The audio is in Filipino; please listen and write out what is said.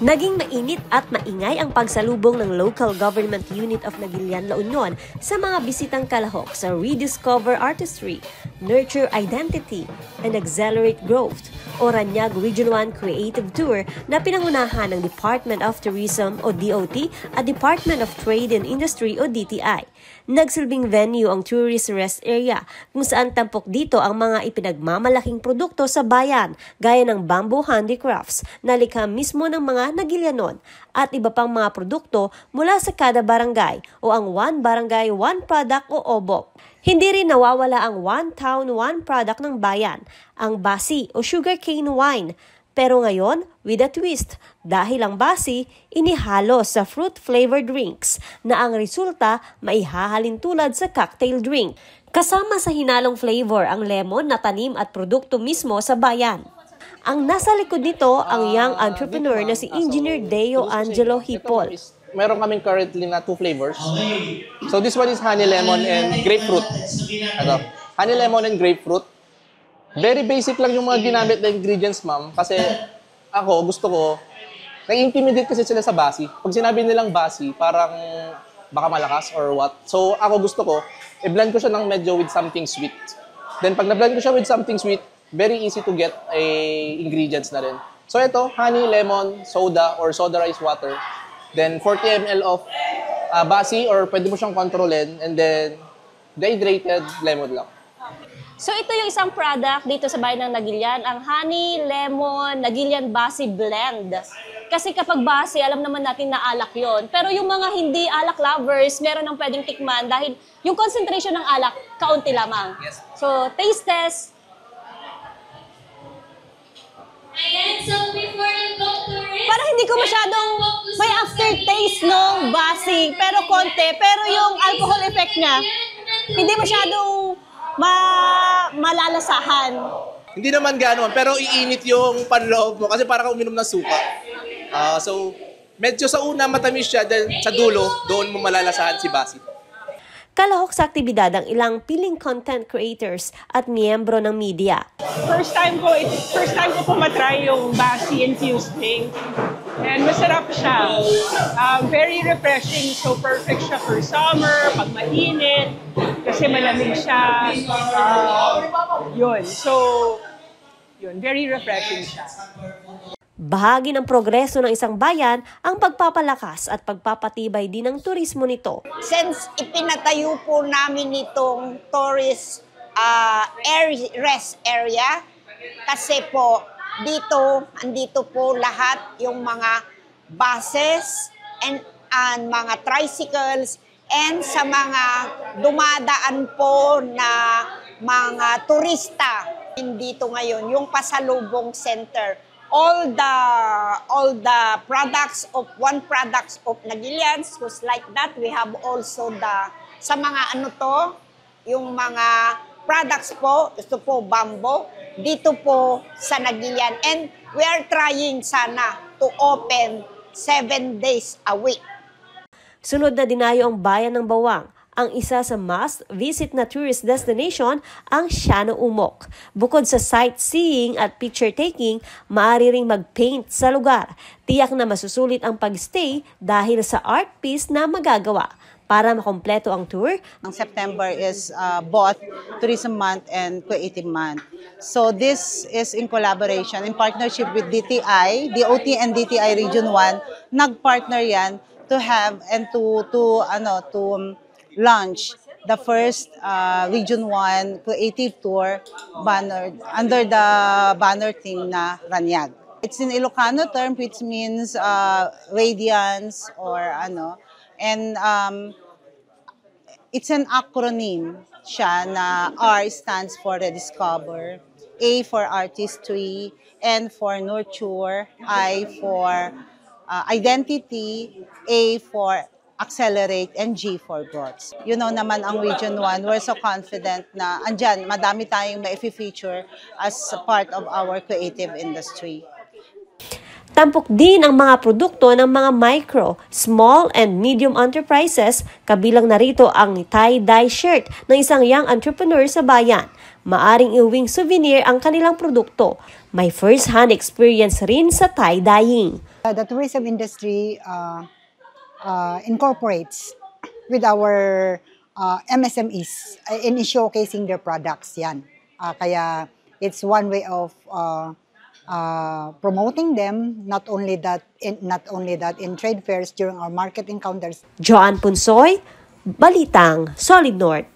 Naging mainit at maingay ang pagsalubong ng Local Government Unit of Naguilian, La Union sa mga bisitang kalahok sa Rediscover Artistry, Nurture Identity, and Accelerate Growth o Raniag Region 1 Creative Tour na pinangunahan ng Department of Tourism o DOT at Department of Trade and Industry o DTI. Nagsilbing venue ang tourist rest area kung saan tampok dito ang mga ipinagmamalaking produkto sa bayan gaya ng bamboo handicrafts na likha mismo ng mga Naguilianon at iba pang mga produkto mula sa kada barangay o ang One Barangay, One Product o OBOP. Hindi rin nawawala ang One Town, One Product ng bayan, ang basi o sugarcane wine. Pero ngayon, with a twist, dahil ang basi, inihalo sa fruit-flavored drinks na ang resulta maihahalin tulad sa cocktail drink. Kasama sa hinalong flavor ang lemon na tanim at produkto mismo sa bayan. Ang nasa likod nito ang young entrepreneur na si Engineer Deo Angelo Hipol. Meron kaming currently na 2 flavors. So this one is honey lemon and grapefruit. Honey lemon and grapefruit. Very basic lang yung mga ginamit na ingredients, ma'am. Kasi ako, gusto ko, nai-intimidate kasi sila sa basi. Pag sinabi nilang basi, parang baka malakas or what. So ako gusto ko, i-blend ko siya ng medyo with something sweet. Then pag na-blend ko siya with something sweet, very easy to get ingredients na rin. So ito, honey, lemon, soda or soda rice water. Then 40 ml of basi or pwede mo siyang kontrolin. And then dehydrated lemon lang. So ito yung isang product dito sa bayan ng Naguilian, ang Honey Lemon Naguilian Basi Blend. Kasi kapag basi, alam naman natin na alak yon. Pero yung mga hindi alak lovers, meron ng pwedeng tikman dahil yung concentration ng alak, kaunti lamang. Yes. So taste test. Ayan, so before you go to rest, Parang hindi ko masyadong may aftertaste ng basi, pero konti. Pero yung alcohol effect niya, hindi masyadong malalasahan. Hindi naman gano'n, pero iinit yung panloob mo kasi parang uminom ng suka. So, medyo sa una matamis siya, then sa dulo, doon mo malalasahan si basi. Kalahok sa aktibidad ang ilang piling content creators at miyembro ng media. First time ko po matry yung basi infused drink. And masarap siya. Very refreshing. So perfect siya for summer, pag mainit, kasi malamig siya. Yun. So, yun. Very refreshing siya. Bahagi ng progreso ng isang bayan ang pagpapalakas at pagpapatibay din ng turismo nito. Since ipinatayo po namin itong tourist rest area, kasi po andito po lahat yung mga buses and mga tricycles and sa mga dumadaan po na mga turista. Dito ngayon, yung pasalubong center. All the products of One Products of Naguilian, who's like that, we have also sa mga yung mga products po, ito po bamboo, dito po sa Naguilian. And we are trying sana to open 7 days a week. Sunod na dinayo ang bayan ng Bawang. Ang isa sa must-visit na tourist destination ang Siano Umok. Bukod sa sightseeing at picture-taking, maaari ring mag-paint sa lugar. Tiyak na masusulit ang pag-stay dahil sa art piece na magagawa. Para makompleto ang tour, ang September is both Tourism Month and Creative Month. So this is in collaboration, in partnership with DTI, DOT and DTI Region 1. Nag-partner yan to have and to launch the first Region 1 Creative Tour banner under the banner theme na Raniag. It's in Ilocano term which means radiance or and it's an acronym siya na R stands for Rediscover, A for Artistry, N for Nurture, I for Identity, A for Accelerate, and G for Growth. You know naman ang Region 1, we're so confident na andyan, madami tayong ma-feature as part of our creative industry. Tampok din ang mga produkto ng mga micro, small, and medium enterprises, kabilang narito ang tie-dye shirt ng isang young entrepreneur sa bayan. maaring iuwing souvenir ang kanilang produkto. May first-hand experience rin sa tie-dyeing. The tourism industry incorporates with our MSMEs in showcasing their products. Yan. Kaya it's one way of promoting them, not only that in trade fairs during our market encounters. Joanne Punsoy, Balitang Solid North.